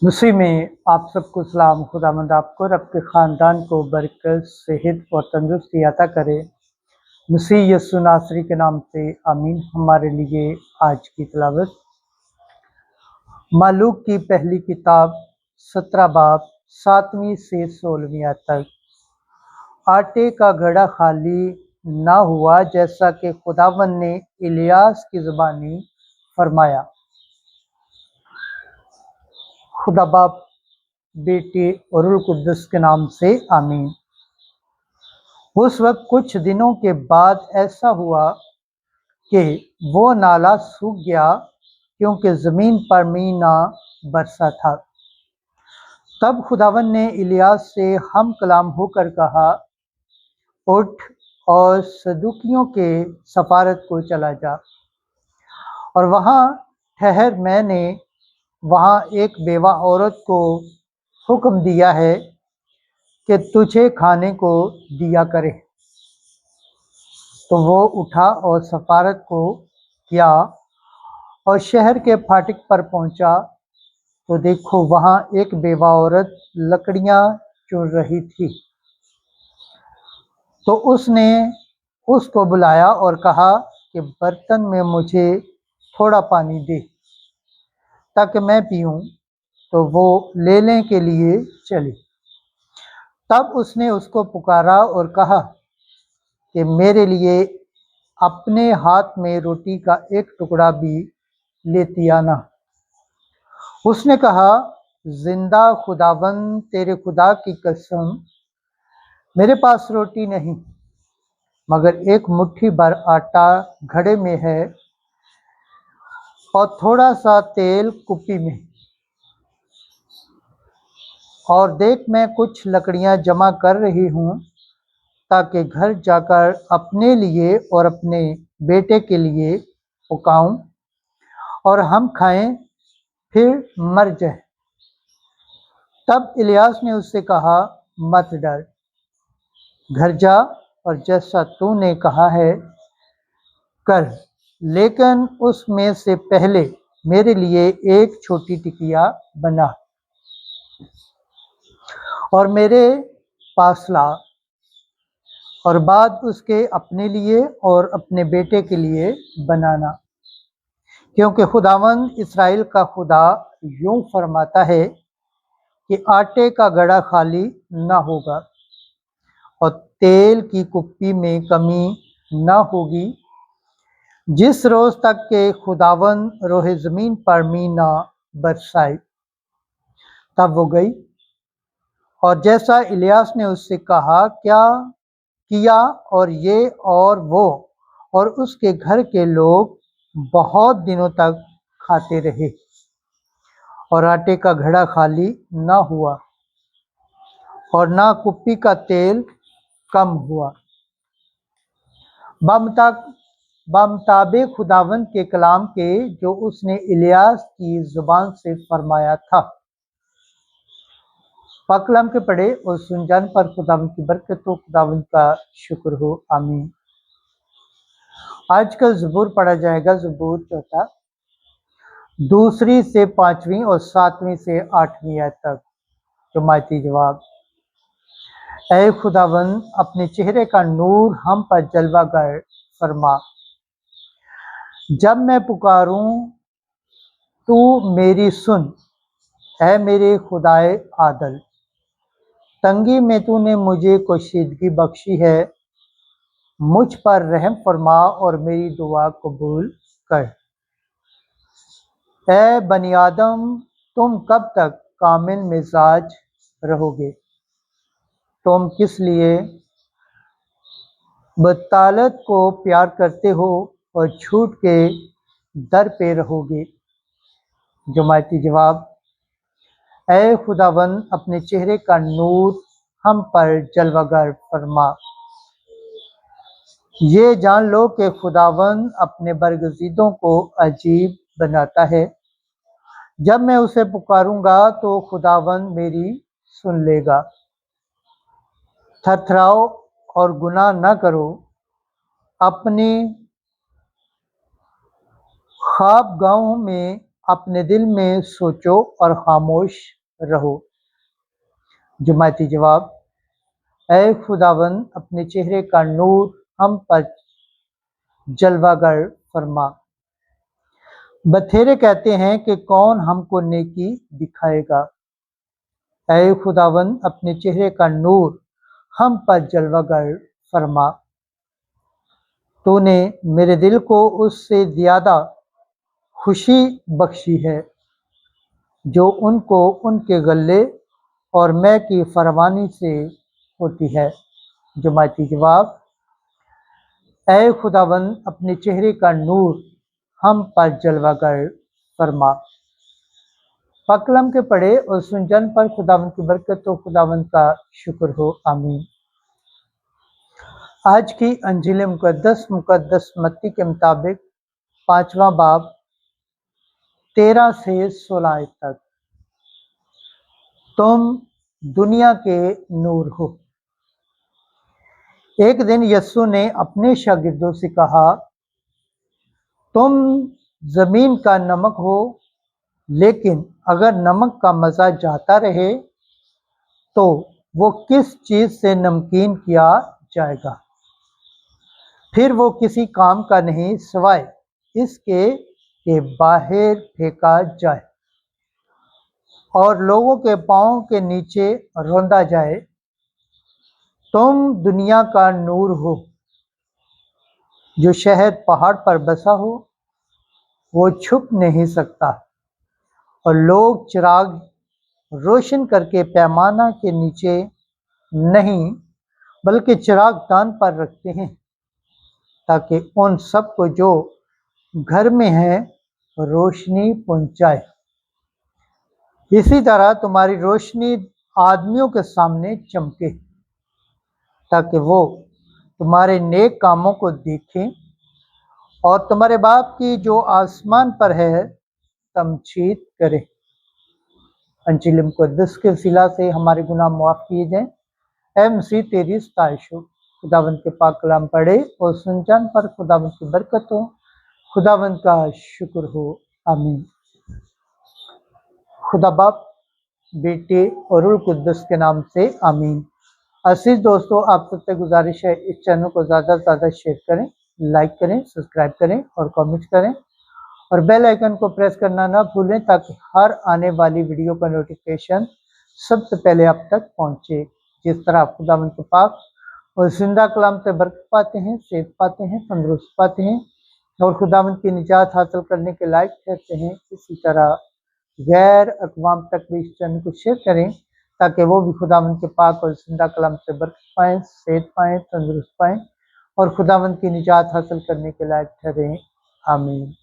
मसीह में आप सबको सलाम। खुदावंद आपको और आपके ख़ानदान को बरकत, सेहत और तंदुरुस्ती अता करे। मसीह यीशु नासरी के नाम से आमीन। हमारे लिए आज की तिलावत मालूक की पहली किताब 17 बाब 7वीं से 16वीं आयत तक। आटे का घड़ा खाली ना हुआ जैसा कि खुदावंद ने इलियास की ज़बानी फरमाया। खुदा बाप, बेटे और रूह कुद्दुस के नाम से आमीन। उस वक्त कुछ दिनों के बाद ऐसा हुआ कि वो नाला सूख गया क्योंकि ज़मीन पर मींह ना बरसा था। तब खुदावन ने इलियास से हम कलाम होकर कहा, उठ और सदूकियों के सफारत को चला जा और वहाँ ठहर। मैंने वहाँ एक बेवा औरत को हुक्म दिया है कि तुझे खाने को दिया करे। तो वो उठा और सफारत को किया और शहर के फाटक पर पहुंचा तो देखो वहाँ एक बेवा औरत लकड़ियाँ चुन रही थी। तो उसने उसको बुलाया और कहा कि बर्तन में मुझे थोड़ा पानी दे ताकि मैं पीऊँ। तो वो लेने के लिए चली। तब उसने उसको पुकारा और कहा कि मेरे लिए अपने हाथ में रोटी का एक टुकड़ा भी लेती आना। उसने कहा, जिंदा खुदावंद तेरे खुदा की कसम, मेरे पास रोटी नहीं मगर एक मुट्ठी भर आटा घड़े में है और थोड़ा सा तेल कुप्पी में। और देख, मैं कुछ लकड़ियां जमा कर रही हूँ ताकि घर जाकर अपने लिए और अपने बेटे के लिए पकाऊं और हम खाएं फिर मर जाए। तब इलियास ने उससे कहा, मत डर, घर जा और जैसा तूने कहा है कर, लेकिन उसमें से पहले मेरे लिए एक छोटी टिकिया बना और मेरे पास ला, और बाद उसके अपने लिए और अपने बेटे के लिए बनाना, क्योंकि खुदावंद इस्राएल का खुदा यूं फरमाता है कि आटे का घड़ा खाली ना होगा और तेल की कुप्पी में कमी ना होगी, जिस रोज तक के खुदावंद रोहे ज़मीन पर मींह ना बरसाए। तब वो गई और जैसा इलियास ने उससे कहा क्या किया, और ये और वो और उसके घर के लोग बहुत दिनों तक खाते रहे और आटे का घड़ा खाली ना हुआ और ना कुप्पी का तेल कम हुआ। बमुताबिक खुदावंद के कलाम के जो उसने इलियास की जुबान से फरमाया था। पाक कलाम के पढ़े और सुन जान पर खुदावंद की बरकत हो, खुदावंद का शुक्र हो, आमीन। आज का ज़बूर पढ़ा जाएगा, ज़बूर चौथा, 2 से 5वीं और 7वीं से 8वीं आयत तक। जमाती जवाब, ऐ खुदावंद अपने चेहरे का नूर हम पर जलवागर फरमा। जब मैं पुकारूं तू मेरी सुन, ऐ मेरे खुदाए आदल। तंगी में तूने मुझे कुशीदगी बख्शी है, मुझ पर रहम फरमा और मेरी दुआ कबूल कर। ऐ बनी आदम, तुम कब तक कामिल मिजाज रहोगे? तुम किस लिए बतालत को प्यार करते हो और झूठ के दर पे रहोगे? जमाती जवाब, ऐ खुदावंद अपने चेहरे का नूर हम पर जलवागर फरमा। ये जान लो कि खुदावंद अपने बरगज़ीदों को अजीब बनाता है। जब मैं उसे पुकारूंगा तो खुदावंद मेरी सुन लेगा। थरथराओ और गुनाह न करो, अपने ख्वाबगाहों में अपने दिल में सोचो और खामोश रहो। जुमाती जवाब, ऐ खुदावन अपने चेहरे का नूर हम पर जलवागर फरमा। बथेरे कहते हैं कि कौन हमको नेकी दिखाएगा। ऐ खुदावन अपने चेहरे का नूर हम पर जलवागर फरमा। तूने मेरे दिल को उससे ज़्यादा खुशी बख्शी है जो उनको उनके गले और मैं की फरमानी से होती है। जुमाती जवाब, ऐ खुदावन अपने चेहरे का नूर हम पर जलवागर फरमा। पाकलम के पढ़े और सुनजन पर खुदावन की बरकत हो, खुदावन का शुक्र हो, आमीन। आज की अंजील मुकद्दस मत्ती के मुताबिक 5वां बाब 13 से 16 आयत तक। तुम दुनिया के नूर हो। एक दिन यीशु ने अपने शागिर्दों से कहा, तुम जमीन का नमक हो, लेकिन अगर नमक का मज़ा जाता रहे तो वो किस चीज़ से नमकीन किया जाएगा। फिर वो किसी काम का नहीं सिवाय इसके कि बाहर फेंका जाए और लोगों के पाँव के नीचे रौंदा जाए। तुम दुनिया का नूर हो। जो शहर पहाड़ पर बसा हो वो छुप नहीं सकता, और लोग चिराग रोशन करके पैमाना के नीचे नहीं बल्कि चिराग दान पर रखते हैं, ताकि उन सबको जो घर में है रोशनी पहुंचाए। इसी तरह तुम्हारी रोशनी आदमियों के सामने चमके, ताकि वो तुम्हारे नेक कामों को देखें और तुम्हारे बाप की जो आसमान पर है तमजीद करें। अंजील मुकद्दस के वसीला से हमारे गुनाह माफ़ किए जाएं। ऐ मसीह तेरी सताइश हो। खुदावंद के पाक कलाम पढ़े और सुनचान पर खुदावंद की बरकत हो, खुदावंद का शुक्र हो, आमीन। खुदा बाप, बेटे और रूह कुद्दस के नाम से आमीन। अजीज दोस्तों, आप सबसे गुजारिश है इस चैनल को ज़्यादा से ज़्यादा शेयर करें, लाइक करें, सब्सक्राइब करें और कमेंट करें, और बेल आइकन को प्रेस करना ना भूलें, ताकि हर आने वाली वीडियो का नोटिफिकेशन सबसे पहले आप तक पहुंचे। जिस तरह आप खुदावंद के पाक और जिंदा कलाम से बरकत पाते हैं, सेहत पाते हैं, तंदुरुस्त पाते हैं और खुदावंद की निजात हासिल करने के लायक ठहरते हैं, इसी तरह गैर अक़वाम तक भी इस चैनल को शेयर करें, ताकि वो भी खुदावंद के पाक और जिंदा कलाम से बरकत पाएँ, सेहत पाएँ, तंदुरुस्त पाएँ और खुदावंद की निजात हासिल करने के लायक ठहरें, आमीन।